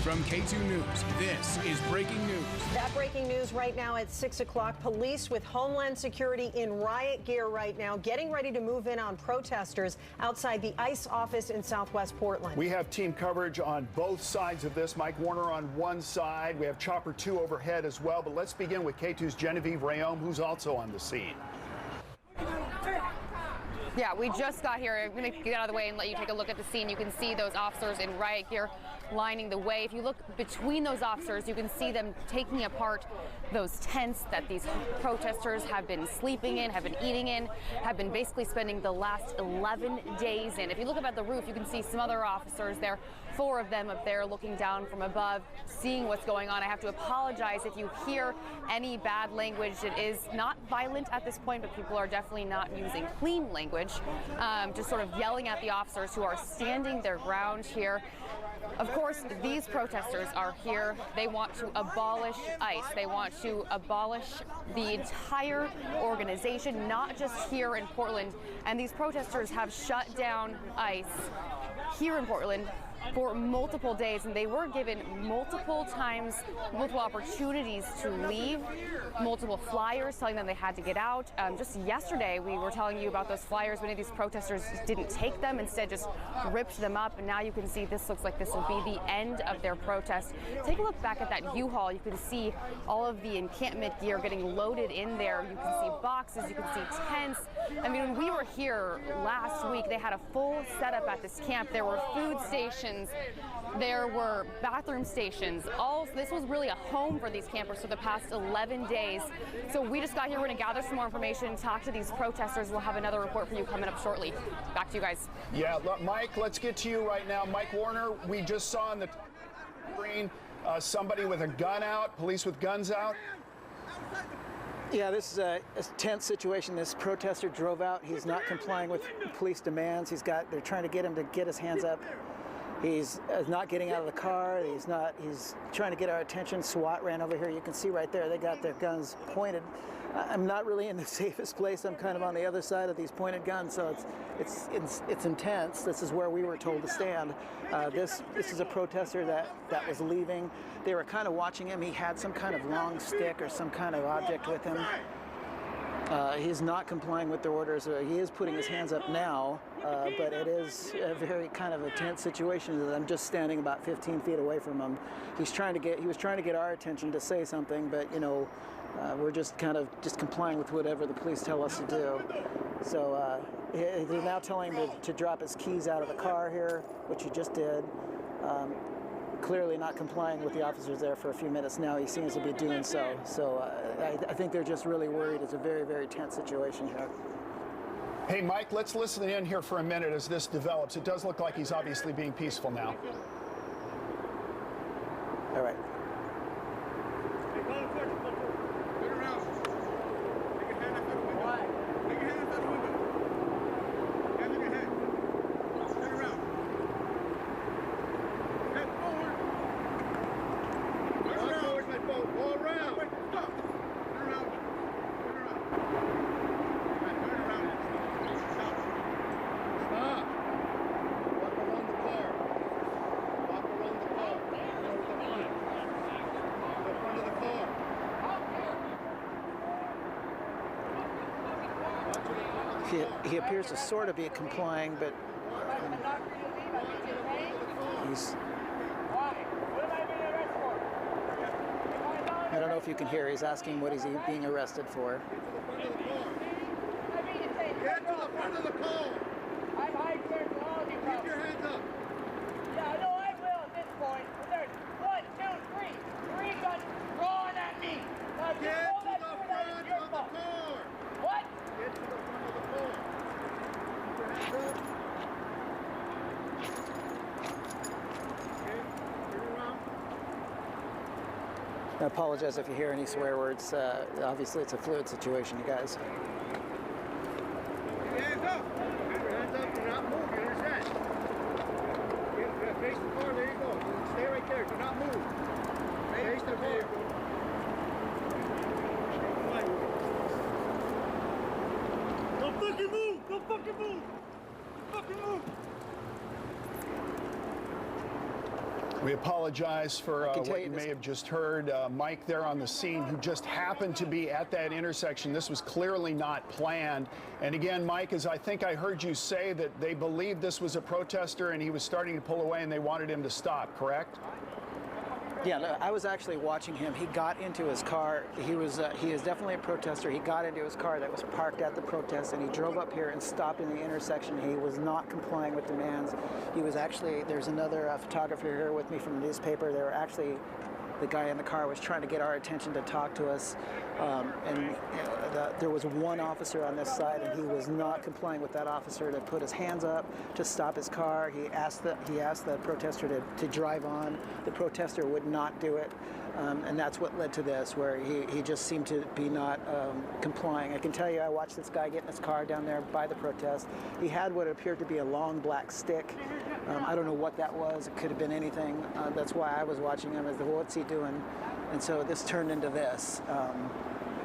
From K2 News, this is breaking news. That breaking news right now at 6 o'clock. Police with Homeland Security in riot gear right now, getting ready to move in on protesters outside the ICE office in Southwest Portland. We have team coverage on both sides of this. Mike Warner on one side. We have Chopper 2 overhead as well. But let's begin with K2's Genevieve Rayome, who's also on the scene. Yeah, we just got here. I'm going to get out of the way and let you take a look at the scene. You can see those officers in riot gear lining the way. If you look between those officers, you can see them taking apart those tents that these protesters have been sleeping in, have been eating in, have been basically spending the last 11 days in. If you look up at the roof, you can see some other officers there, 4 of them up there looking down from above, seeing what's going on. I have to apologize if you hear any bad language. It is not violent at this point, but people are definitely not using clean language, just sort of yelling at the officers who are standing their ground here. Of course, these protesters are here. They want to abolish ICE. They want to abolish the entire organization, not just here in Portland. And these protesters have shut down ICE here in Portland for multiple days, and they were given multiple opportunities to leave, multiple flyers telling them they had to get out. Just yesterday, we were telling you about those flyers. Many of these protesters didn't take them, instead just ripped them up, and now you can see this looks like this will be the end of their protest. Take a look back at that U-Haul. You can see all of the encampment gear getting loaded in there. You can see boxes, you can see tents. I mean, when we were here last week, they had a full setup at this camp. There were food stations, there were bathroom stations. This was really a home for these campers for the past 11 days. So we just got here. We're going to gather some more information, talk to these protesters. We'll have another report for you coming up shortly. Back to you guys. Yeah, Mike, let's get to you right now. Mike Warner, we just saw on the screen somebody with a gun out, police with guns out. Yeah, this is a tense situation. This protester drove out. He's not complying with police demands. They're trying to get him to get his hands up. He's not getting out of the car. He's trying to get our attention. SWAT ran over here. You can see right there, they got their guns pointed. I'm not really in the safest place. I'm kind of on the other side of these pointed guns, so it's intense. This is where we were told to stand. This is a protester that was leaving. They were kind of watching him. He had some kind of long stick or some kind of object with him. He's not complying with their orders. He is putting his hands up now, but it is a very kind of a tense situation. I'm just standing about 15 feet away from him. He was trying to get our attention to say something, but you know, we're just kind of complying with whatever the police tell us to do. So they're now telling him to drop his keys out of the car here, which he just did. Clearly not complying with the officers there for a few minutes now. He seems to be doing so. So I think they're just really worried. It's a very, very tense situation here. Hey, Mike, let's listen in here for a minute as this develops. It does look like he's obviously being peaceful now. All right. He appears to sort of be complying, but I don't know if you can hear. He's asking what he's being arrested for. Get to the front of the car. I'm high technology. Keep your hands up. Yeah, I know I will at this point. But there's 1, 2, 3. 3 guns drawn at me. Now, Get to the front of the car. What? Get to the front of the car. Keep your hands up. Okay, turn around. I apologize if you hear any swear words. Obviously, it's a fluid situation, you guys. Hands up. Keep your hands up. Do not move. You understand? Face the car. There you go. Stay right there. Do not move. Face the vehicle. Don't fucking move. Don't fucking move. Don't fucking move. We apologize for what you may have just heard. Mike there on the scene, who just happened to be at that intersection. This was clearly not planned. And again, Mike, as I think I heard you say, that they believed this was a protester and he was starting to pull away and they wanted him to stop, correct? Yeah, no, I was actually watching him. He got into his car. He is definitely a protester. He got into his car that was parked at the protest, and he drove up here and stopped in the intersection. He was not complying with demands. He was actually, there's another photographer here with me from the newspaper. They were actually, the guy in the car was trying to get our attention to talk to us. There was one officer on this side, and he was not complying with that officer to put his hands up to stop his car. He asked the protester to drive on. The protester would not do it, and that's what led to this, where he just seemed to be not complying. I can tell you, I watched this guy get in his car down there by the protest. He had what appeared to be a long black stick. I don't know what that was. It could have been anything. That's why I was watching him, as what's he doing? And so this turned into this.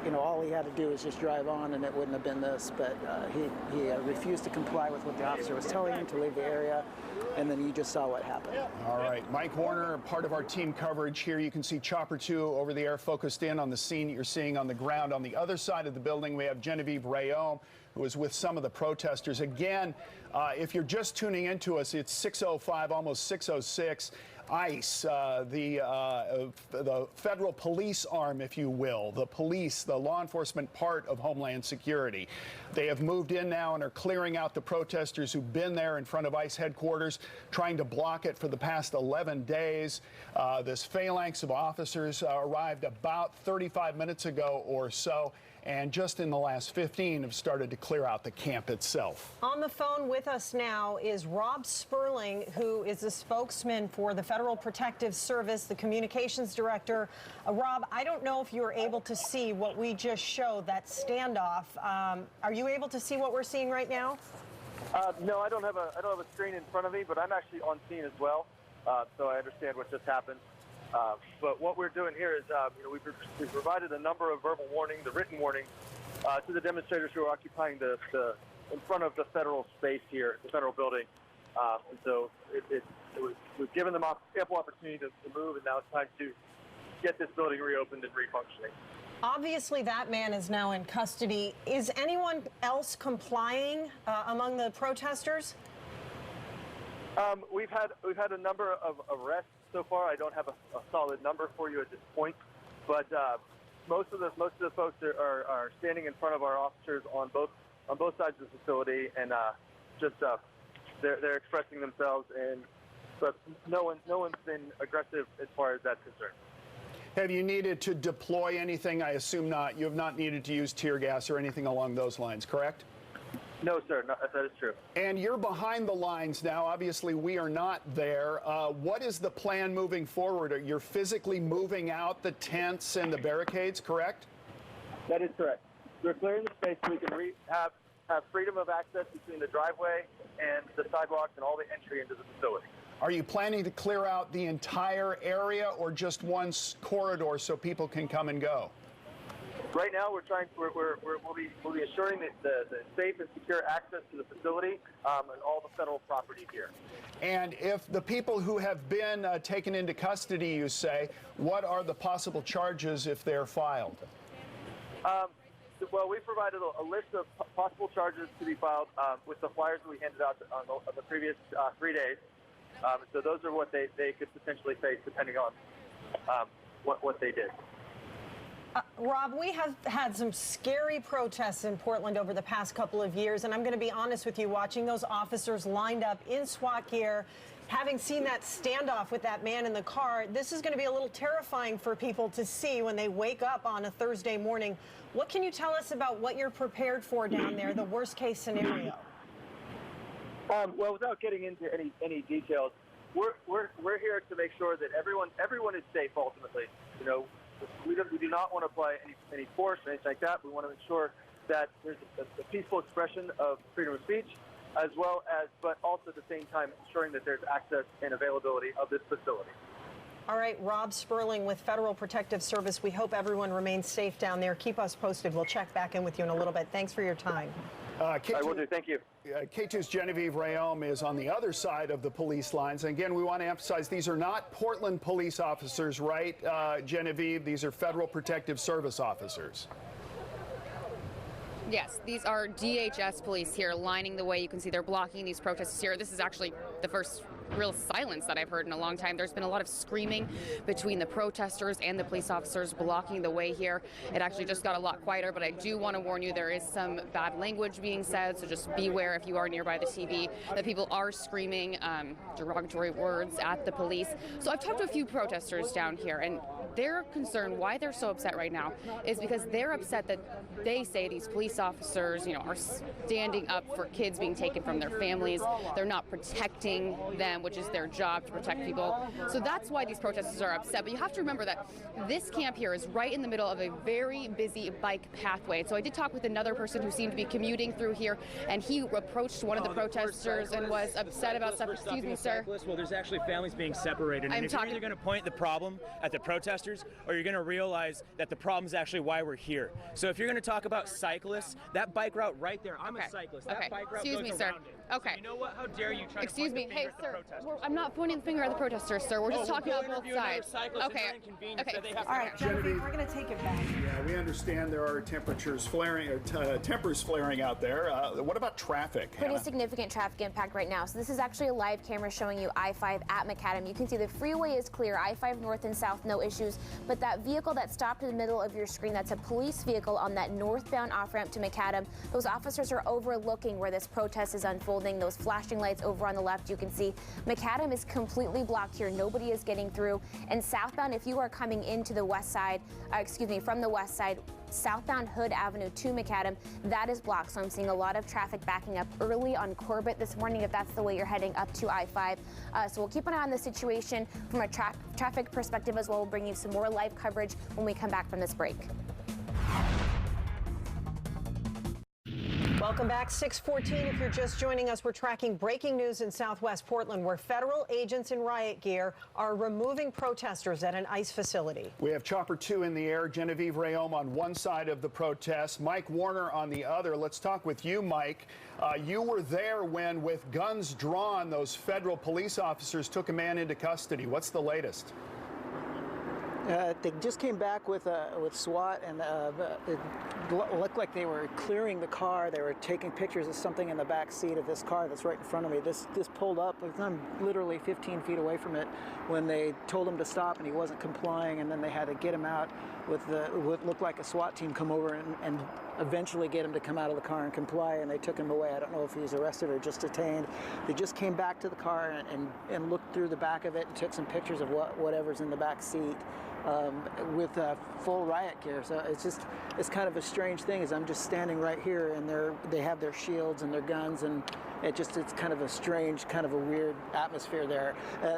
You know, all he had to do was just drive on, and it wouldn't have been this. But he refused to comply with what the officer was telling him to leave the area, and then you just saw what happened. All right, Mike Warner, part of our team coverage here. You can see Chopper 2 over the air focused in on the scene that you're seeing on the ground. On the other side of the building, we have Genevieve Rayome, who was with some of the protesters. Again, if you're just tuning into us, it's 6:05, almost 6:06. ICE, the federal police arm, if you will, the police, the law enforcement part of Homeland Security. They have moved in now and are clearing out the protesters who've been there in front of ICE headquarters, trying to block it for the past 11 days. This phalanx of officers arrived about 35 minutes ago or so, and just in the last 15 have started to clear out the camp itself. On the phone with us now is Rob Sperling, who is the spokesman for the Federal Protective Service, the communications director. Rob, I don't know if you were able to see what we just showed, that standoff. Are you able to see what we're seeing right now? No, I don't have a screen in front of me, but I'm actually on scene as well, so I understand what just happened. But what we're doing here is, we've provided a number of verbal warnings, the written warnings, to the demonstrators who are occupying in front of the federal space here, the federal building. And so we've given them ample opportunity to move, and now it's time to get this building reopened and refunctioning. Obviously, that man is now in custody. Is anyone else complying among the protesters? We've had a number of arrests so far. I don't have a solid number for you at this point, but most of the folks are standing in front of our officers on both sides of the facility, and they're expressing themselves, but no one's been aggressive as far as that's concerned. Have you needed to deploy anything? I assume not. You have not needed to use tear gas or anything along those lines, correct? No, sir. No, that is true. And you're behind the lines now. Obviously, we are not there. What is the plan moving forward? You're physically moving out the tents and the barricades, correct? That is correct. We're clearing the space so we can have freedom of access between the driveway and the sidewalks and all the entry into the facility. Are you planning to clear out the entire area or just one corridor so people can come and go? Right now, we'll be assuring that the safe and secure access to the facility and all the federal property here. And if the people who have been taken into custody, you say, what are the possible charges if they're filed? Well, we provided a list of possible charges to be filed with the flyers that we handed out on the previous 3 days. So those are what they could potentially face depending on what they did. Rob, we have had some scary protests in Portland over the past couple of years, and I'm going to be honest with you, watching those officers lined up in SWAT gear, having seen that standoff with that man in the car, this is going to be a little terrifying for people to see when they wake up on a Thursday morning. What can you tell us about what you're prepared for down there, the worst case scenario? Well, without getting into any details, we're here to make sure that everyone is safe ultimately. You know, we do not want to apply any force or anything like that. We want to ensure that there's a peaceful expression of freedom of speech, as well as, but also at the same time ensuring that there's access and availability of this facility. All right, Rob Sperling with Federal Protective Service. We hope everyone remains safe down there. Keep us posted. We'll check back in with you in a little bit. Thanks for your time. K2, I will do. Thank you. K2's Genevieve Rayom is on the other side of the police lines. And again, we want to emphasize these are not Portland police officers, right, Genevieve? These are Federal Protective Service officers. Yes, these are DHS police here lining the way. You can see they're blocking these protesters here. This is actually the first real silence that I've heard in a long time. There's been a lot of screaming between the protesters and the police officers blocking the way here. It actually just got a lot quieter, but I do want to warn you there is some bad language being said, so just beware if you are nearby the TV that people are screaming derogatory words at the police. So I've talked to a few protesters down here, and their concern, why they're so upset right now, is because they're upset that they say these police officers, are standing up for kids being taken from their families. They're not protecting them, which is their job to protect people. So that's why these protesters are upset. But you have to remember that this camp here is right in the middle of a very busy bike pathway. So I did talk with another person who seemed to be commuting through here, and he approached one of the protesters and was upset about stuff. Excuse me, sir. Well, there's actually families being separated. And if you're either going to point the problem at the protesters, or you're going to realize that the problem is actually why we're here. So if you're going to talk about cyclists, that bike route right there, I'm a cyclist. That bike route goes around it. Okay. So you know what? How dare you try Excuse to me, point the finger hey, at the sir. protesters? I'm not pointing the finger at the protesters, sir. We're just talking about both sides. Okay. All right, Genevieve, we're going to take it back. Yeah, we understand there are tempers flaring out there. What about traffic? Pretty Hannah? significant traffic impact right now. So this is actually a live camera showing you I-5 at Macadam. You can see the freeway is clear. I-5 north and south, no issues. But that vehicle that stopped in the middle of your screen, that's a police vehicle on that northbound off-ramp to Macadam. Those officers are overlooking where this protest is unfolding. Those flashing lights over on the left, you can see Macadam is completely blocked here. Nobody is getting through. And southbound, if you are coming into the west side, from the west side, southbound Hood Avenue to Macadam, that is blocked. So I'm seeing a lot of traffic backing up early on Corbett this morning if that's the way you're heading up to I-5. So we'll keep an eye on the situation from a traffic perspective as well. We'll bring you some more live coverage when we come back from this break. Welcome back. 6:14. If you're just joining us, we're tracking breaking news in Southwest Portland, where federal agents in riot gear are removing protesters at an ICE facility. We have Chopper 2 in the air. Genevieve Rayom on one side of the protest, Mike Warner on the other. Let's talk with you, Mike. You were there when, with guns drawn, those federal police officers took a man into custody. What's the latest? They just came back with SWAT, and it looked like they were clearing the car. They were taking pictures of something in the back seat of this car that's right in front of me. This pulled up. I'm literally 15 feet away from it when they told him to stop, and he wasn't complying. And then they had to get him out with what looked like a SWAT team come over and eventually get him to come out of the car and comply. And they took him away. I don't know if he was arrested or just detained. They just came back to the car and looked through the back of it and took some pictures of whatever's in the back seat. With full riot gear. So it's kind of a strange thing, is I'm just standing right here and they have their shields and their guns, and it's kind of a strange, kind of a weird atmosphere there.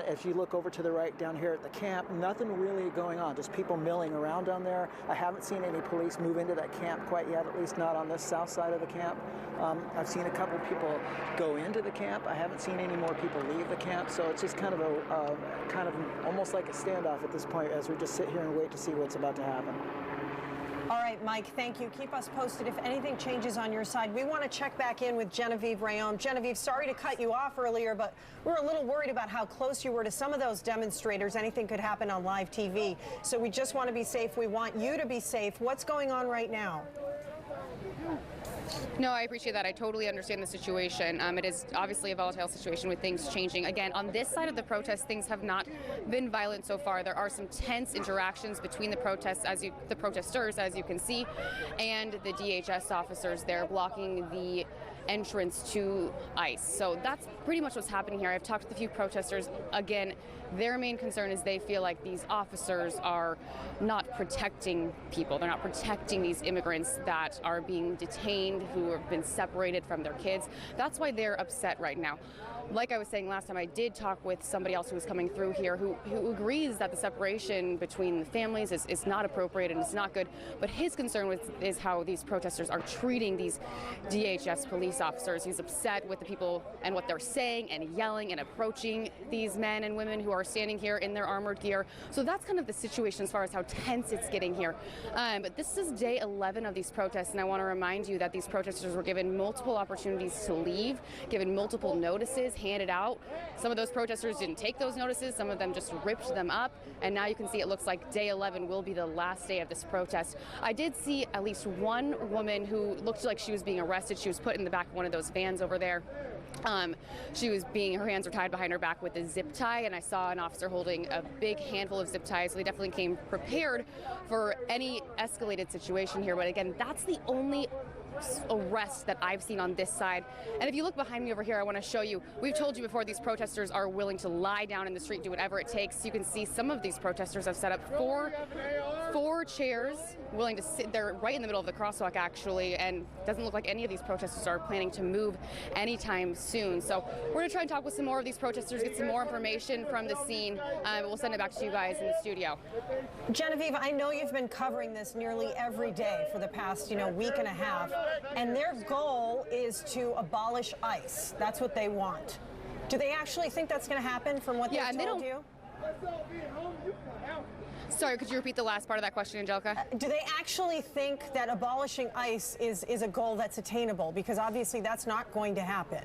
If you look over to the right down here at the camp, nothing really going on, just people milling around down there. I haven't seen any police move into that camp quite yet, at least not on this south side of the camp. I've seen a couple people go into the camp. I haven't seen any more people leave the camp, so it's just kind of almost like a standoff at this point as we just sit here and wait to see what's about to happen. All right, Mike, thank you. Keep us posted if anything changes on your side. We want to check back in with Genevieve Rayom. Genevieve, sorry to cut you off earlier, but we're a little worried about how close you were to some of those demonstrators. Anything could happen on live TV. So we just want to be safe. We want you to be safe. What's going on right now? No, I appreciate that. I totally understand the situation. It is obviously a volatile situation with things changing. Again, on this side of the protest, things have not been violent so far. There are some tense interactions between the protesters, as you can see, and the DHS officers there blocking the entrance to ICE. So that's pretty much what's happening here. I've talked with a few protesters. Again, their main concern is they feel like these officers are not protecting people. They're not protecting these immigrants that are being detained, who have been separated from their kids. That's why they're upset right now. like I was saying last time, I did talk with somebody else who was coming through here who agrees that the separation between the families is not appropriate and it's not good. But his concern is how these protesters are treating these DHS police officers. He's upset with the people and what they're saying and yelling and approaching these men and women who are standing here in their armored gear. So that's kind of the situation as far as how tense it's getting here. But this is day 11 of these protests, and I want to remind you that these protesters were given multiple opportunities to leave, given multiple notices handed out. Some of those protesters didn't take those notices, some of them just ripped them up, and now you can see it looks like day 11 will be the last day of this protest. I did see at least one woman who looked like she was being arrested. She was put in the back of one of those vans over there. Her hands were tied behind her back with a zip tie, and I saw an officer holding a big handful of zip ties, so they definitely came prepared for any escalated situation here. But again, that's the only arrest that I've seen on this side. And if you look behind me over here, I want to show you, we've told you before, these protesters are willing to lie down in the street, do whatever it takes. You can see some of these protesters have set up four chairs, willing to sit there right in the middle of the crosswalk, actually, and it doesn't look like any of these protesters are planning to move anytime soon. So we're going to try and talk with some more of these protesters, get some more information from the scene. We'll send it back to you guys in the studio. Genevieve, I know you've been covering this nearly every day for the past, week and a half, and their goal is to abolish ICE. That's what they want. Do they actually think that's going to happen from what they've told you? Sorry, could you repeat the last part of that question, Angelica? Do they actually think that abolishing ICE is a goal that's attainable? Because obviously that's not going to happen.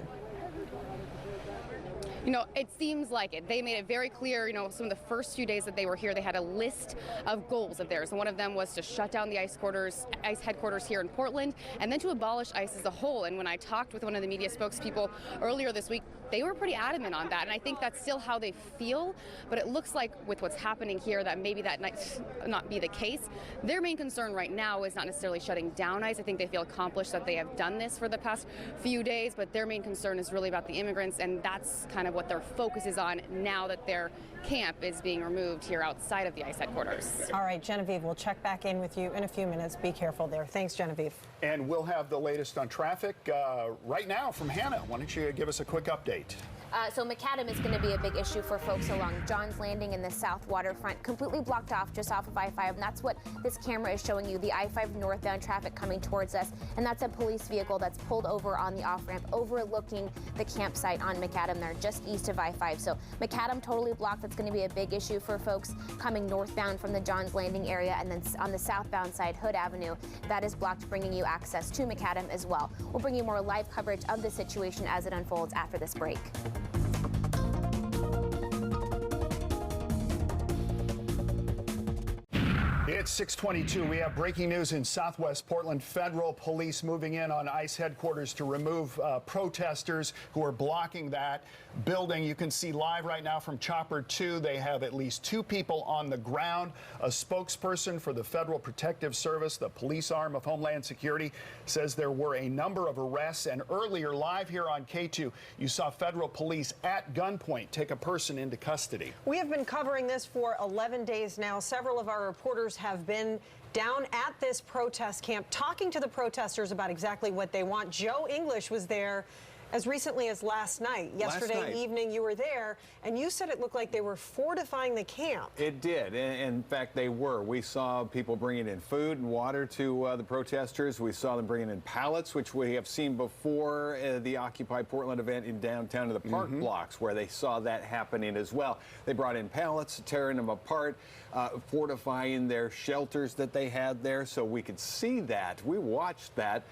It seems like it. They made it very clear, some of the first few days that they were here, they had a list of goals of theirs. And one of them was to shut down the ICE headquarters here in Portland, and then to abolish ICE as a whole. And when I talked with one of the media spokespeople earlier this week, they were pretty adamant on that. And I think that's still how they feel. But it looks like with what's happening here, that maybe that might not be the case. Their main concern right now is not necessarily shutting down ICE. I think they feel accomplished that they have done this for the past few days. But their main concern is really about the immigrants. And that's kind of what their focus is on now that their camp is being removed here outside of the ICE headquarters. All right, Genevieve, we'll check back in with you in a few minutes. Be careful there. Thanks, Genevieve. And we'll have the latest on traffic right now from Hannah. Why don't you give us a quick update? So Macadam is going to be a big issue for folks along John's Landing in the south waterfront, completely blocked off just off of I-5, and that's what this camera is showing you, the I-5 northbound traffic coming towards us, and that's a police vehicle that's pulled over on the off-ramp overlooking the campsite on Macadam there, just east of I-5. So Macadam totally blocked. That's going to be a big issue for folks coming northbound from the John's Landing area, and then on the southbound side, Hood Avenue, that is blocked, bringing you access to Macadam as well. We'll bring you more live coverage of the situation as it unfolds after this break. It's 6:22. We have breaking news in Southwest Portland. Federal police moving in on ICE headquarters to remove protesters who are blocking that building. You can see live right now from Chopper 2. They have at least 2 people on the ground. A spokesperson for the Federal Protective Service, the police arm of Homeland Security, says there were a number of arrests. And earlier, live here on K2, you saw federal police at gunpoint take a person into custody. We have been covering this for 11 days now. Several of our reporters have been down at this protest camp talking to the protesters about exactly what they want. Joe English was there as recently as last night. Yesterday evening, you were there, and you said it looked like they were fortifying the camp. It did. In fact, they were. We saw people bringing in food and water to the protesters. We saw them bringing in pallets, which we have seen before the Occupy Portland event in downtown to the park blocks, where they saw that happening as well. They brought in pallets, tearing them apart, fortifying their shelters that they had there, so we could see that. We watched that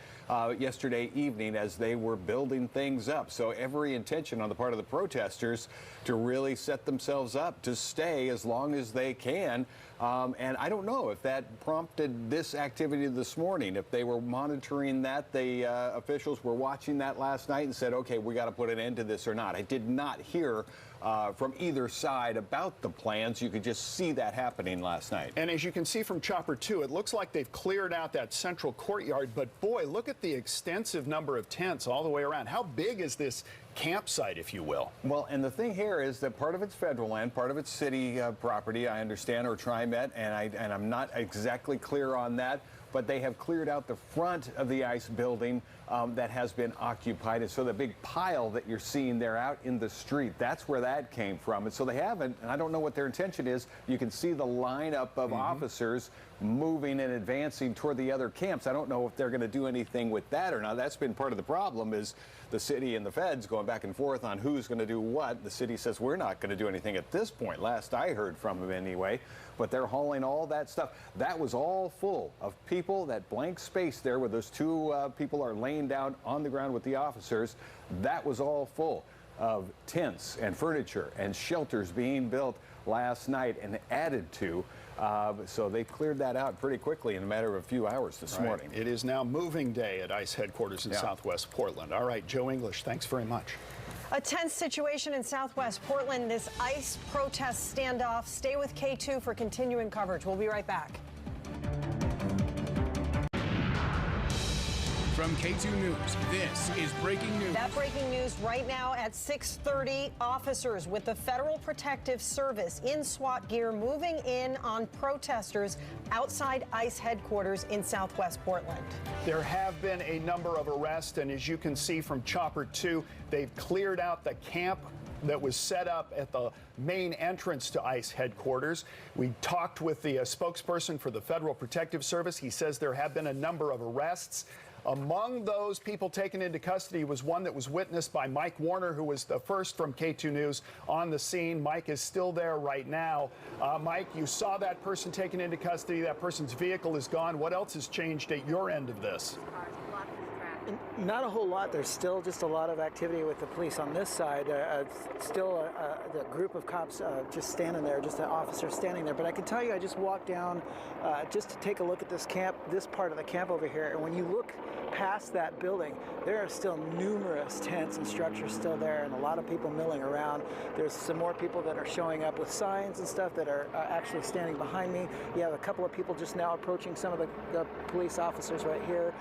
yesterday evening as they were building things up. So every intention on the part of the protesters to really set themselves up to stay as long as they can. And I don't know if that prompted this activity this morning. If they were monitoring that, the officials were watching that last night and said, okay, we got to put an end to this or not. I did not hear from either side about the plans. You could just see that happening last night. And as you can see from Chopper 2, it looks like they've cleared out that central courtyard. But boy, look at the extensive number of tents all the way around. How big is this campsite, if you will? Well, and the thing here is that part of it's federal land, part of it's city property, I understand, or TriMet, and I'm not exactly clear on that. but they have cleared out the front of the ICE building that has been occupied. And so the big pile that you're seeing there out in the street, that's where that came from. And so they haven't, and I don't know what their intention is. You can see the lineup of officers moving and advancing toward the other camps. I don't know if they're going to do anything with that or not. That's been part of the problem, is the city and the feds going back and forth on who's going to do what. The city says we're not going to do anything at this point, last I heard from them anyway, but they're hauling all that stuff. That was all full of people. That blank space there where those two people are laying down on the ground with the officers, that was all full of tents and furniture and shelters being built last night and added to. So they cleared that out pretty quickly in a matter of a few hours this morning. It is now moving day at ICE headquarters in Southwest Portland. All right, Joe English, thanks very much. A tense situation in Southwest Portland, this ICE protest standoff. Stay with K2 for continuing coverage. We'll be right back. From K2 News, this is breaking news. That breaking news right now at 6:30, officers with the Federal Protective Service in SWAT gear moving in on protesters outside ICE headquarters in Southwest Portland. There have been a number of arrests, and as you can see from Chopper 2, they've cleared out the camp that was set up at the main entrance to ICE headquarters. We talked with the spokesperson for the Federal Protective Service. He says there have been a number of arrests. Among those people taken into custody was one that was witnessed by Mike Warner, who was the first from K2 News on the scene. Mike is still there right now. Mike, you saw that person taken into custody. That person's vehicle is gone. What else has changed at your end of this? Not a whole lot. There's still just a lot of activity with the police on this side. Still the group of cops just standing there, just an officer standing there. But I can tell you, I just walked down just to take a look at this camp, this part of the camp over here. And when you look past that building, there are still numerous tents and structures still there, and a lot of people milling around. There's some more people that are showing up with signs and stuff that are actually standing behind me. You have a couple of people just now approaching some of the police officers right here.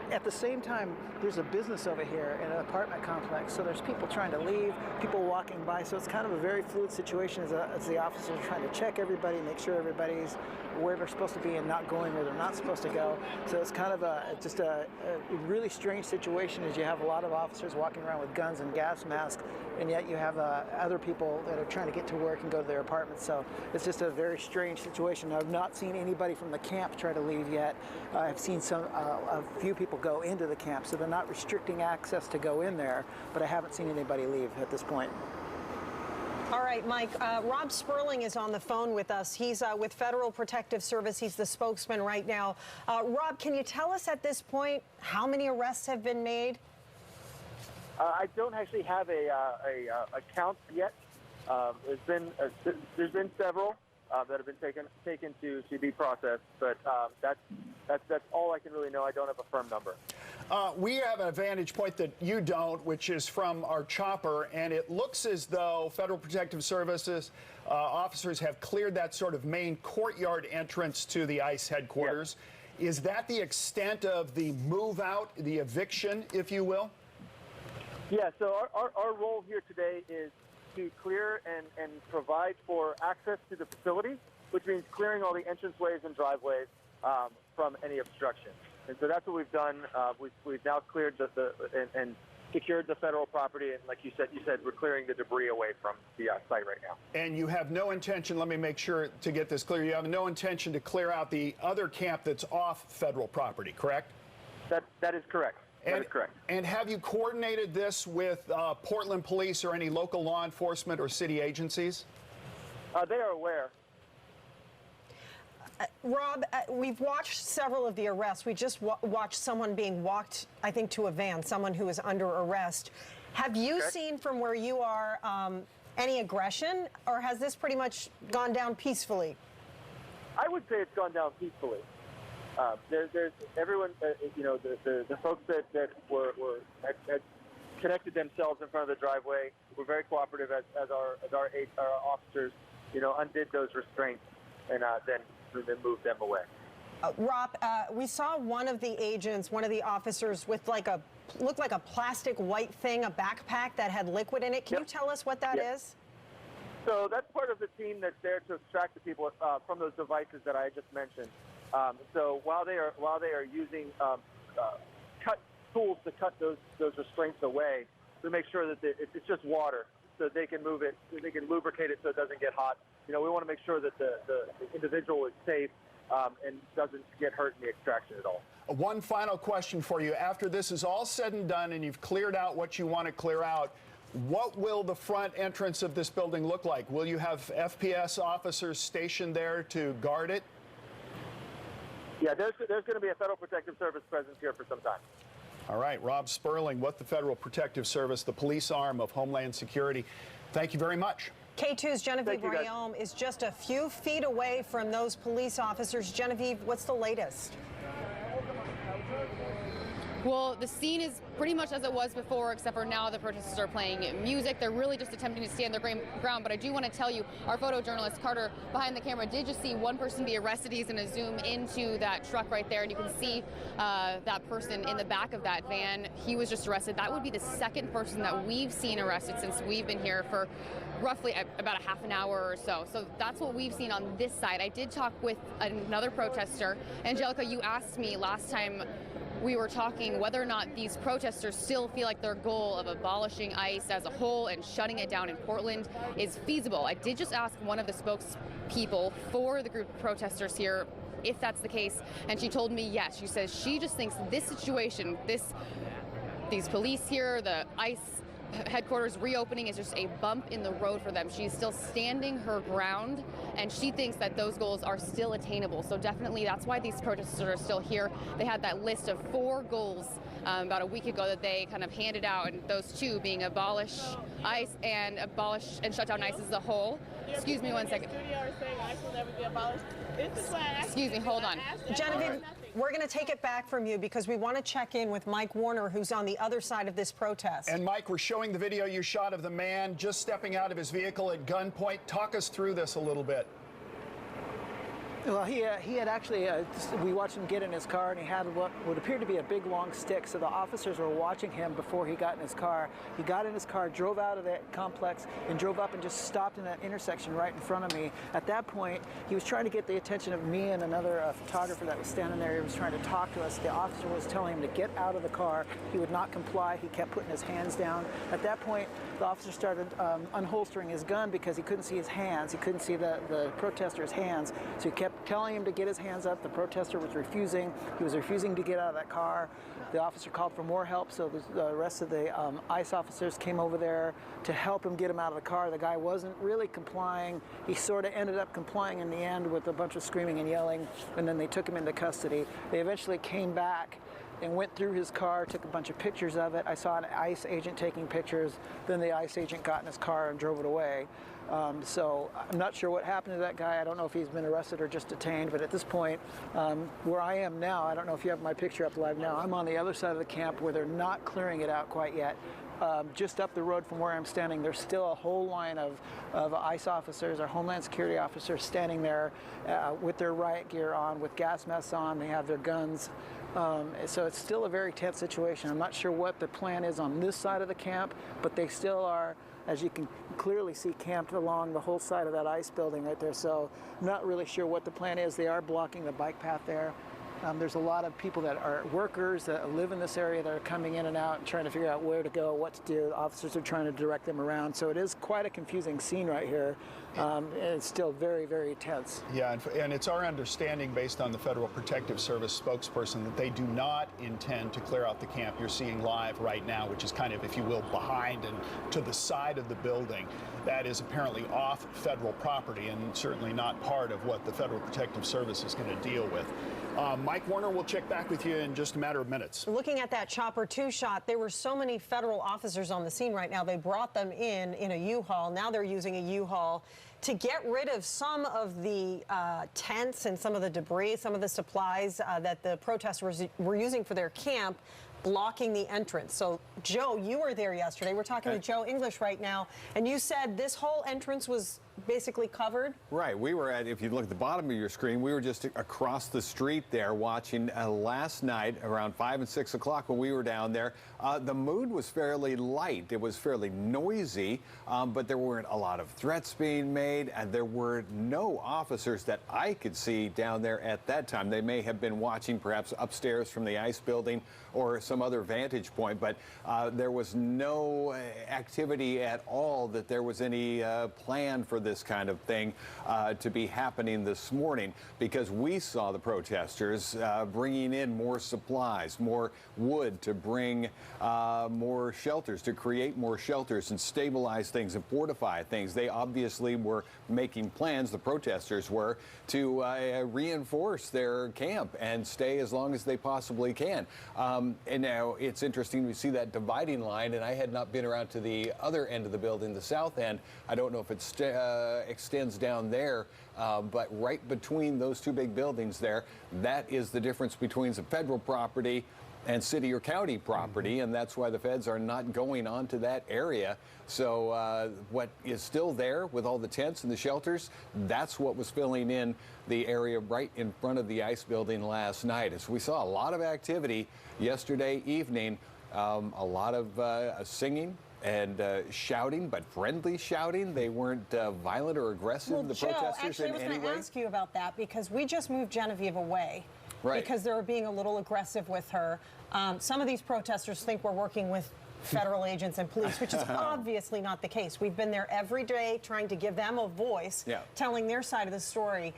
At the same time, there's a business over here in an apartment complex, so there's people trying to leave, people walking by, so it's kind of a very fluid situation as the officers are trying to check everybody, make sure everybody's where they're supposed to be and not going where they're not supposed to go. So it's kind of just a really strange situation, as you have a lot of officers walking around with guns and gas masks, and yet you have other people that are trying to get to work and go to their apartments. So it's just a very strange situation. I've not seen anybody from the camp try to leave yet. I've seen a few people go into the camp, so they're not restricting access to go in there, but I haven't seen anybody leave at this point. All right, Mike, Rob Sperling is on the phone with us. He's with Federal Protective Service. He's the spokesman right now. Rob, can you tell us at this point how many arrests have been made? I don't actually have a count yet. There's been several that have been taken to be processed, but that's all I can really know. I don't have a firm number. We have a vantage point that you don't, which is from our chopper, and it looks as though Federal Protective Services officers have cleared that sort of main courtyard entrance to the ICE headquarters. Yes. Is that the extent of the move out, the eviction, if you will? Yeah, so our role here today is to clear and provide for access to the facility, which means clearing all the entranceways and driveways from any obstruction. And so that's what we've done. We've now cleared and secured the federal property, and like you said, we're clearing the debris away from the site right now. And you have no intention, let me make sure to get this clear, you have no intention to clear out the other camp that's off federal property, correct? That is correct. That is correct. And have you coordinated this with Portland Police or any local law enforcement or city agencies? They are aware. Rob, we've watched several of the arrests. We just watched someone being walked, I think, to a van, someone who is under arrest. Have you seen from where you are any aggression, or has this pretty much gone down peacefully? I would say it's gone down peacefully. There's everyone, the folks that had connected themselves in front of the driveway were very cooperative as our officers, undid those restraints and then moved them away. Rob, we saw one of the agents, one of the officers with looked like a plastic white thing, a backpack that had liquid in it. Can you tell us what that is? So that's part of the team that's there to extract the people from those devices that I just mentioned. So while they are using cut tools to cut those restraints away, to make sure that it's just water, so they can move it, so they can lubricate it so it doesn't get hot. We want to make sure that the individual is safe and doesn't get hurt in the extraction at all. One final question for you. After this is all said and done and you've cleared out what you want to clear out, what will the front entrance of this building look like? Will you have FPS officers stationed there to guard it? Yeah, there's going to be a Federal Protective Service presence here for some time. All right, Rob Sperling with the Federal Protective Service, the police arm of Homeland Security. Thank you very much. K2's Genevieve Rayom is just a few feet away from those police officers. Genevieve, what's the latest? Well, the scene is pretty much as it was before, except for now the protesters are playing music. They're really just attempting to stand their ground. But I do want to tell you, our photojournalist Carter behind the camera did just see one person be arrested. He's going to zoom into that truck right there, and you can see that person in the back of that van. He was just arrested. That would be the second person that we've seen arrested since we've been here for roughly about a half an hour or so. So that's what we've seen on this side. I did talk with another protester. Angelica, you asked me last time we were talking whether or not these protesters still feel like their goal of abolishing ICE as a whole and shutting it down in Portland is feasible. I did just ask one of the spokespeople for the group of protesters here if that's the case, and she told me yes. She says she just thinks this situation, these police here, the ICE headquarters reopening is just a bump in the road for them. She's still standing her ground, and she thinks that those goals are still attainable. So definitely that's why these protesters are still here. They had that list of 4 goals about a week ago that they kind of handed out, and those 2 being abolish ICE and shut down ICE as a whole. Excuse me one second. Excuse me, hold on. Genevieve, we're going to take it back from you because we want to check in with Mike Warner, who's on the other side of this protest. And Mike, we're showing the video you shot of the man just stepping out of his vehicle at gunpoint. Talk us through this a little bit. Well, he had actually, we watched him get in his car, and he had what would appear to be a big, long stick. So the officers were watching him before he got in his car. He got in his car, drove out of that complex, and drove up and just stopped in that intersection right in front of me. At that point, he was trying to get the attention of me and another photographer that was standing there. He was trying to talk to us. The officer was telling him to get out of the car. He would not comply. He kept putting his hands down. At that point, the officer started unholstering his gun because he couldn't see his hands. He couldn't see the protester's hands. So he kept telling him to get his hands up. The protester was refusing. He was refusing to get out of that car. The officer called for more help, so the rest of the ICE officers came over there to help him get him out of the car. The guy wasn't really complying. He sort of ended up complying in the end with a bunch of screaming and yelling, and then they took him into custody. They eventually came back and went through his car, took a bunch of pictures of it. I saw an ICE agent taking pictures. Then the ICE agent got in his car and drove it away. So I'm not sure what happened to that guy. I don't know if he's been arrested or just detained, but at this point, where I am now, I don't know if you have my picture up live now, I'm on the other side of the camp where they're not clearing it out quite yet. Just up the road from where I'm standing, there's still a whole line of ICE officers or Homeland Security officers standing there with their riot gear on, with gas masks on. They have their guns. So it's still a very tense situation. I'm not sure what the plan is on this side of the camp, but they still are, as you can clearly see, camped along the whole side of that ICE building right there. So I'm not really sure what the plan is. They are blocking the bike path there. There's a lot of people that are workers that live in this area that are coming in and out and trying to figure out where to go, what to do. The officers are trying to direct them around. So it is quite a confusing scene right here. And it's still very, very tense. Yeah, and it's our understanding, based on the Federal Protective Service spokesperson, that they do not intend to clear out the camp you're seeing live right now, which is kind of, if you will, behind and to the side of the building. That is apparently off federal property and certainly not part of what the Federal Protective Service is going to deal with. Mike Warner, we'll check back with you in just a matter of minutes. Looking at that Chopper 2 shot, there were so many federal officers on the scene right now. They brought them in a U-Haul. Now they're using a U-Haul to get rid of some of the tents and some of the debris, some of the supplies that the protesters were using for their camp, blocking the entrance. So, Joe, you were there yesterday. We're talking to Joe English right now, and you said this whole entrance was basically covered? Right. We were at, if you look at the bottom of your screen, we were just across the street there watching last night around 5 and 6 o'clock when we were down there. The mood was fairly light. It was fairly noisy, but there weren't a lot of threats being made, and there were no officers that I could see down there at that time. They may have been watching perhaps upstairs from the ICE building or some other vantage point, but there was no activity at all that there was any plan for this kind of thing to be happening this morning, because we saw the protesters bringing in more supplies, more wood to bring more shelters, to create more shelters and stabilize things and fortify things. They obviously were making plans, the protesters were, to reinforce their camp and stay as long as they possibly can. And now it's interesting to see that dividing line, and I had not been around to the other end of the building, the south end. I don't know if it extends down there, but right between those two big buildings there, that is the difference between some federal property and city or county property, and that's why the feds are not going onto that area. So what is still there with all the tents and the shelters, that's what was filling in the area right in front of the ICE building last night. As we saw a lot of activity yesterday evening, a lot of singing and shouting, but friendly shouting. They weren't violent or aggressive, well, the Joe, protesters actually, in any way. I was going to ask you about that, because we just moved Genevieve away. Right. Because they were being a little aggressive with her. Some of these protesters think we're working with federal agents and police, which is obviously not the case. We've been there every day trying to give them a voice, telling their side of the story.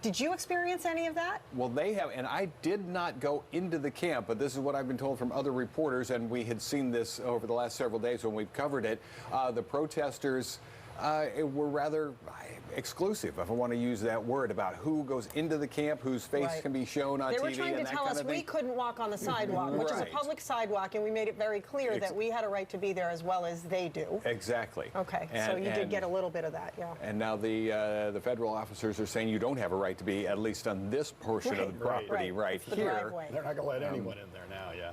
Did you experience any of that? Well, they have, and I did not go into the camp, but this is what I've been told from other reporters, and we had seen this over the last several days when we've covered it. The protesters were rather exclusive, if I want to use that word, about who goes into the camp, whose face can be shown on TV. They were trying to tell us we couldn't walk on the sidewalk, which is a public sidewalk, and we made it very clear that we had a right to be there as well as they do. Exactly. Okay, so you did get a little bit of that, yeah. And now the federal officers are saying you don't have a right to be, at least on this portion of the property right here. They're not going to let anyone in there now, yeah.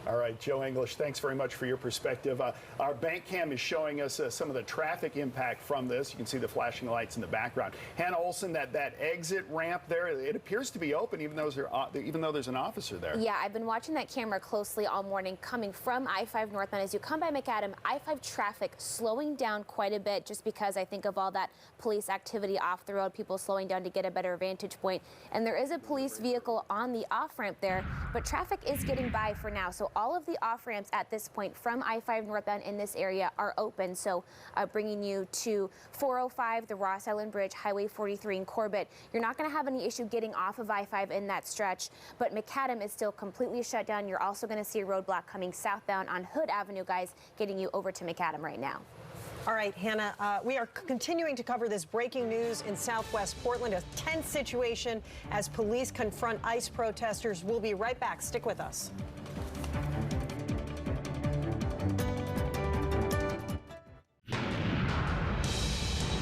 All right, Joe English, thanks very much for your perspective. Our bank cam is showing us some of the traffic impact from this. You can see the flashing lights in the background. Hannah Olson, that exit ramp there, it appears to be open even though there's an officer there. Yeah, I've been watching that camera closely all morning coming from I-5 northbound. As you come by McAdam, I-5 traffic slowing down quite a bit, just because I think of all that police activity off the road, people slowing down to get a better vantage point. And there is a police vehicle on the off-ramp there, but traffic is getting by for now. So all of the off-ramps at this point from I-5 northbound in this area are open. So bringing you to 405, the Ross Island Bridge, Highway 43 in Corbett. You're not going to have any issue getting off of I-5 in that stretch, but McAdam is still completely shut down. You're also going to see a roadblock coming southbound on Hood Avenue, guys, getting you over to McAdam right now. All right, Hannah, we are continuing to cover this breaking news in Southwest Portland, a tense situation as police confront ICE protesters. We'll be right back. Stick with us.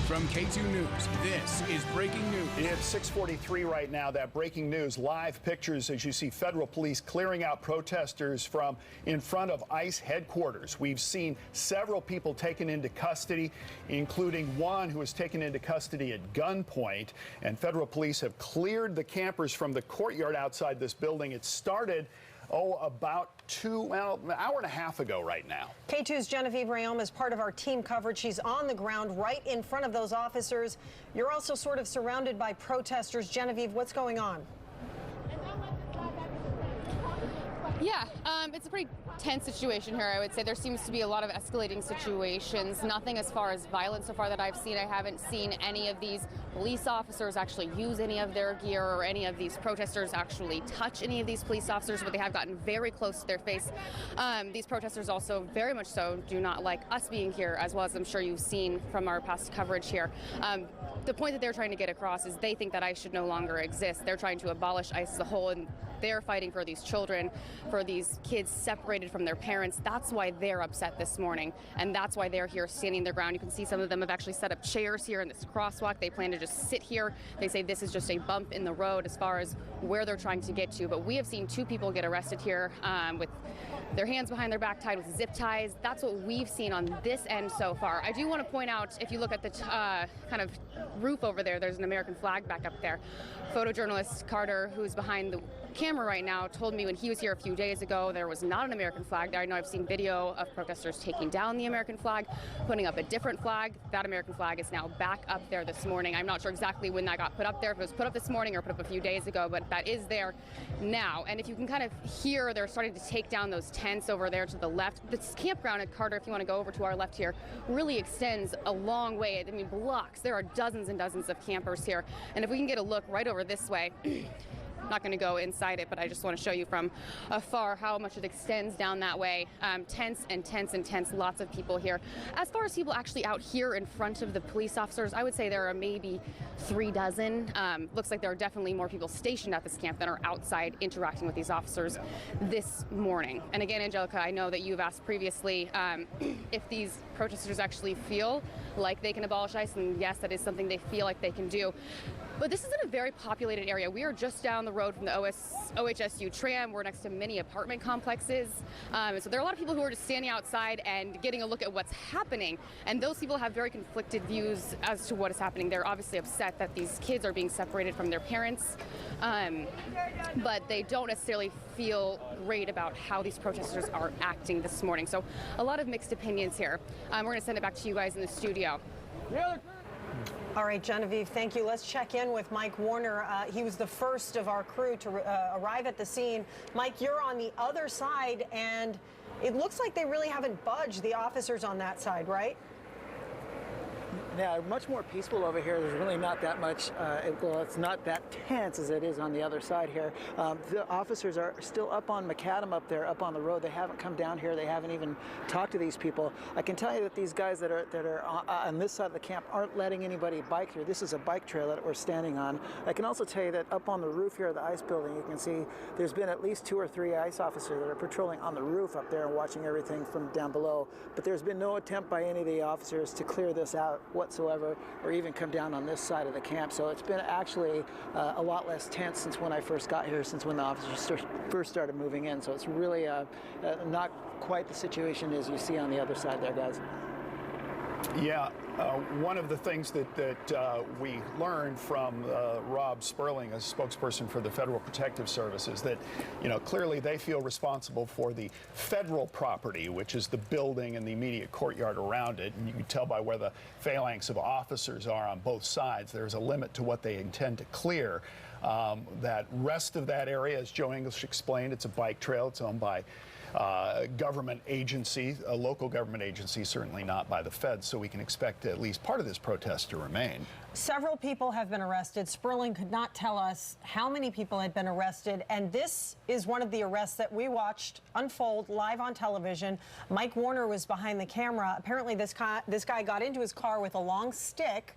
From K2 News, this is breaking news. It's 6:43 right now. That breaking news, live pictures as you see federal police clearing out protesters from in front of ICE headquarters. We've seen several people taken into custody, including one who was taken into custody at gunpoint. And federal police have cleared the campers from the courtyard outside this building. It started about an hour and a half ago right now. K2's Genevieve Rayom is part of our team coverage. She's on the ground right in front of those officers. You're also sort of surrounded by protesters. Genevieve, what's going on? Yeah, it's a pretty tense situation here, I would say. There seems to be a lot of escalating situations. Nothing as far as violence so far that I've seen. I haven't seen any of these police officers actually use any of their gear or any of these protesters actually touch any of these police officers, but they have gotten very close to their face. These protesters also very much so do not like us being here, as well as I'm sure you've seen from our past coverage here. The point that they're trying to get across is they think that ICE should no longer exist. They're trying to abolish ICE as a whole, and they're fighting for these children, for these kids separated from their parents. That's why they're upset this morning, and that's why they're here standing their ground. You can see some of them have actually set up chairs here in this crosswalk. They plan to just sit here. They say this is just a bump in the road as far as where they're trying to get to. But we have seen 2 people get arrested here with their hands behind their back tied with zip ties. That's what we've seen on this end so far. I do want to point out, if you look at the kind of roof over there, there's an American flag back up there. Photojournalist Carter, who's behind the camera right now, told me when he was here a few days ago there was not an American flag there. I know I've seen video of protesters taking down the American flag, putting up a different flag. That American flag is now back up there this morning. I'm not sure exactly when that got put up there, if it was put up this morning or put up a few days ago, but that is there now. And if you can kind of hear, they're starting to take down those tents over there to the left. This campground at Carter, if you want to go over to our left here, really extends a long way. I mean, blocks. There are dozens and dozens of campers here. And if we can get a look right over this way, I'm not going to go inside it, but I just want to show you from afar how much it extends down that way. Tents and tents and tents, lots of people here. As far as people actually out here in front of the police officers, I would say there are maybe 3 dozen. Looks like there are definitely more people stationed at this camp than are outside interacting with these officers this morning. And again, Angelica, I know that you've asked previously if these protesters actually feel like they can abolish ICE, and yes, that is something they feel like they can do. But this isn't a very populated area. We are just down the road from the OHSU tram. We're next to many apartment complexes. So there are a lot of people who are just standing outside and getting a look at what's happening. And those people have very conflicted views as to what is happening. They're obviously upset that these kids are being separated from their parents. But they don't necessarily feel great about how these protesters are acting this morning. So a lot of mixed opinions here. We're going to send it back to you guys in the studio. All right, Genevieve, thank you. Let's check in with Mike Warner. He was the first of our crew to arrive at the scene. Mike, you're on the other side, and it looks like they really haven't budged, the officers on that side, right? Yeah, much more peaceful over here. There's really not that much, well, it's not that tense as it is on the other side here. The officers are still up on Macadam up there, up on the road. They haven't come down here. They haven't even talked to these people. I can tell you that these guys that are on this side of the camp aren't letting anybody bike through. This is a bike trail that we're standing on. I can also tell you that up on the roof here of the ICE building, you can see there's been at least 2 or 3 ICE officers that are patrolling on the roof up there and watching everything from down below. But there's been no attempt by any of the officers to clear this out whatsoever, or even come down on this side of the camp. So it's been actually a lot less tense since when I first got here, since when the officers first started moving in. So it's really not quite the situation as you see on the other side there, guys. Yeah, one of the things that we learned from Rob Sperling, a spokesperson for the Federal Protective Service, is that, clearly they feel responsible for the federal property, which is the building and the immediate courtyard around it. And you can tell by where the phalanx of officers are on both sides, there's a limit to what they intend to clear. That rest of that area, as Joe English explained, it's a bike trail. It's owned by government agency, a local government agency, certainly not by the feds, so we can expect at least part of this protest to remain. Several people have been arrested. Sperling could not tell us how many people had been arrested, and this is one of the arrests that we watched unfold live on television. Mike Warner was behind the camera. Apparently this guy got into his car with a long stick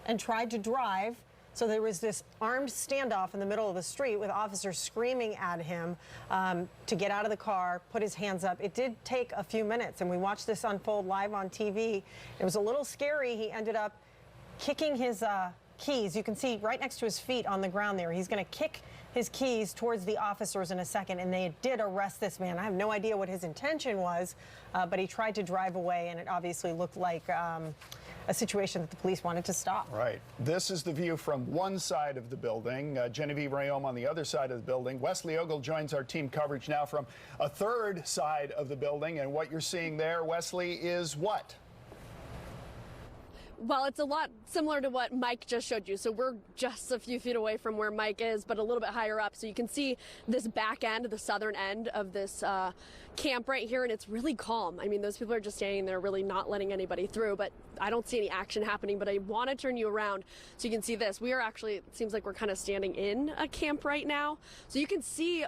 and tried to drive. So there was this armed standoff in the middle of the street with officers screaming at him to get out of the car, put his hands up. It did take a few minutes, and we watched this unfold live on TV. It was a little scary. He ended up kicking his keys. You can see right next to his feet on the ground there. He's going to kick his keys towards the officers in a second, and they did arrest this man. I have no idea what his intention was, but he tried to drive away, and it obviously looked like a situation that the police wanted to stop. Right. This is the view from one side of the building. Genevieve Rayom on the other side of the building. Wesley Ogle joins our team coverage now from a third side of the building. And what you're seeing there, Wesley, is what? Well, it's a lot similar to what Mike just showed you. So we're just a few feet away from where Mike is, but a little bit higher up. So you can see this back end, the southern end of this camp right here, and it's really calm. I mean, those people are just standing there really not letting anybody through, but I don't see any action happening. But I want to turn you around so you can see this. We are actually, it seems like we're kind of standing in a camp right now. So you can see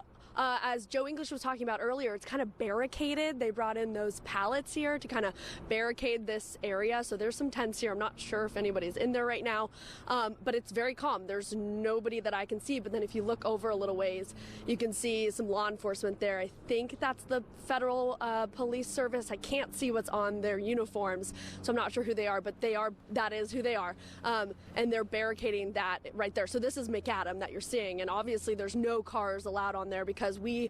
as Joe English was talking about earlier, it's kind of barricaded. They brought in those pallets here to kind of barricade this area. So there's some tents here. I'm not sure if anybody's in there right now, but it's very calm. There's nobody that I can see. But then if you look over a little ways, you can see some law enforcement there. I think that's the Federal Police Service. I can't see what's on their uniforms, so I'm not sure who they are, but that is who they are. And they're barricading that right there. So this is Macadam that you're seeing. And obviously there's no cars allowed on there because because we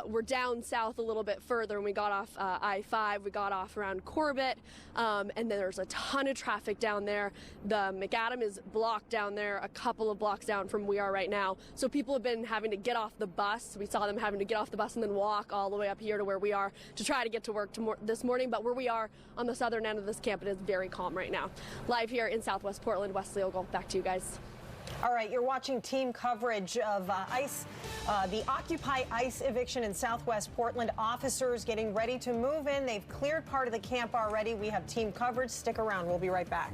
were down south a little bit further and we got off I-5, we got off around Corbett, and then there's a ton of traffic down there. The McAdam is blocked down there, a couple of blocks down from where we are right now. So people have been having to get off the bus. We saw them having to get off the bus and then walk all the way up here to where we are to try to get to work this morning. But where we are on the southern end of this camp, it is very calm right now. Live here in Southwest Portland, Wesley Ogle, back to you guys. All right, you're watching team coverage of the Occupy ICE eviction in Southwest Portland. Officers getting ready to move in. They've cleared part of the camp already. We have team coverage. Stick around. We'll be right back.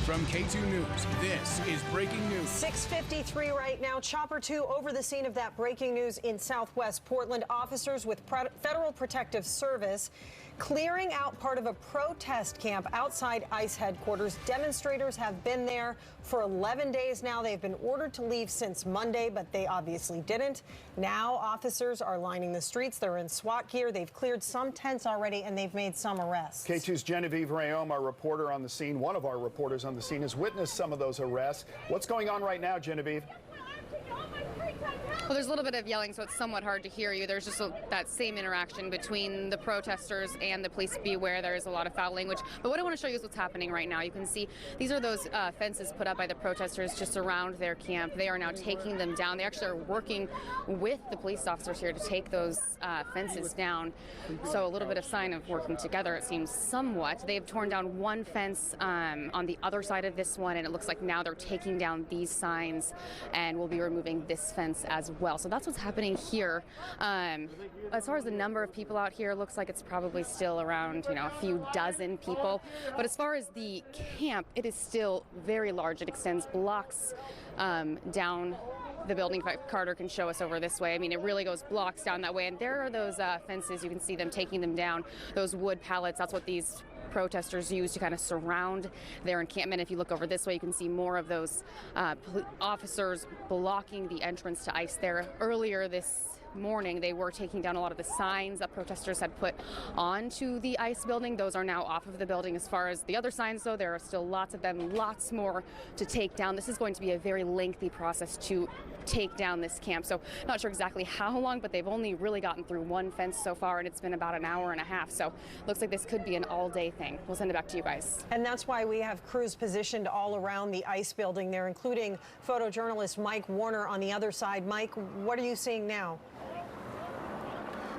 From K2 News, this is breaking news. 6:53 right now. Chopper 2 over the scene of that breaking news in Southwest Portland. Officers with Federal Protective Service clearing out part of a protest camp outside ICE headquarters. Demonstrators have been there for 11 days now. They've been ordered to leave since Monday, but they obviously didn't. Now officers are lining the streets. They're in SWAT gear. They've cleared some tents already, and they've made some arrests. K2's Genevieve Rayom, our reporter on the scene, one of our reporters on the scene, has witnessed some of those arrests. What's going on right now, Genevieve? Well, there's a little bit of yelling, so it's somewhat hard to hear you. There's just that same interaction between the protesters and the police. Beware, there is a lot of foul language. But what I want to show you is what's happening right now. You can see these are those fences put up by the protesters just around their camp. They are now taking them down. They actually are working with the police officers here to take those fences down. So a little bit of sign of working together, it seems, somewhat. They've torn down one fence on the other side of this one, and it looks like now they're taking down these signs and will be removing this fence as well. So that's what's happening here. As far as the number of people out here, looks like it's probably still around, a few dozen people. But as far as the camp, it is still very large. It extends blocks down the building. If Carter can show us over this way. I mean, it really goes blocks down that way. And there are those fences. You can see them taking them down. Those wood pallets, that's what these protesters use to kind of surround their encampment. If you look over this way, you can see more of those officers blocking the entrance to ICE there. Earlier this morning, they were taking down a lot of the signs that protesters had put onto the ICE building. Those are now off of the building. As far as the other signs, though, there are still lots of them, lots more to take down. This is going to be a very lengthy process to take down this camp. So not sure exactly how long, but they've only really gotten through one fence so far, and it's been about an hour and a half. So looks like this could be an all-day thing. We'll send it back to you guys. And that's why we have crews positioned all around the ICE building there, including photojournalist Mike Warner on the other side. Mike, what are you seeing now?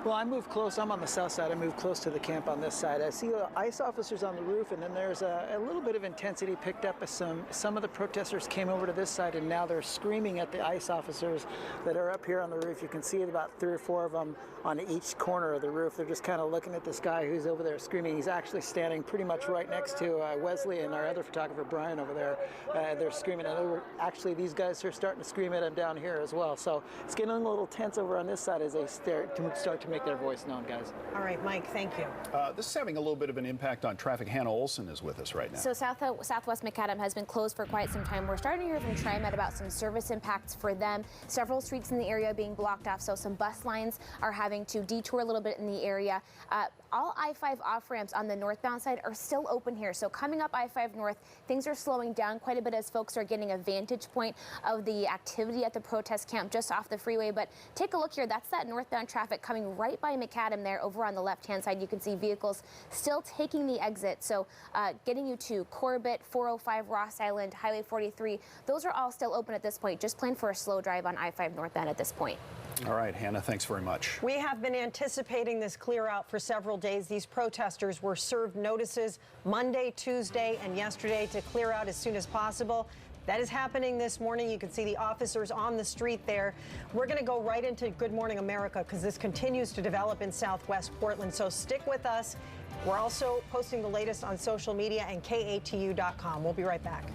Well, I moved close. I'm on the south side. I moved close to the camp on this side. I see ICE officers on the roof, and then there's a little bit of intensity picked up as some of the protesters came over to this side, and now they're screaming at the ICE officers that are up here on the roof. You can see about 3 or 4 of them on each corner of the roof. They're just kind of looking at this guy who's over there screaming. He's actually standing pretty much right next to Wesley and our other photographer, Brian, over there. They're screaming. And actually, these guys are starting to scream at him down here as well. So it's getting a little tense over on this side as they start to make their voice known, guys. All right, Mike, thank you. This is having a little bit of an impact on traffic. Hannah Olson is with us right now. So Southwest McAdam has been closed for quite some time. We're starting to hear from TriMet about some service impacts for them. Several streets in the area being blocked off, so some bus lines are having to detour a little bit in the area. All I-5 off-ramps on the northbound side are still open here. So coming up I-5 North, things are slowing down quite a bit as folks are getting a vantage point of the activity at the protest camp just off the freeway. But take a look here. That's that northbound traffic coming right by McAdam there over on the left-hand side. You can see vehicles still taking the exit. So getting you to Corbett, 405 Ross Island, Highway 43. Those are all still open at this point. Just plan for a slow drive on I-5 northbound at this point. All right, Hannah, thanks very much. We have been anticipating this clear out for several days. These protesters were served notices Monday, Tuesday, and yesterday to clear out as soon as possible. That is happening this morning. You can see the officers on the street there. We're going to go right into Good Morning America because this continues to develop in Southwest Portland. So stick with us. We're also posting the latest on social media and KATU.com. We'll be right back.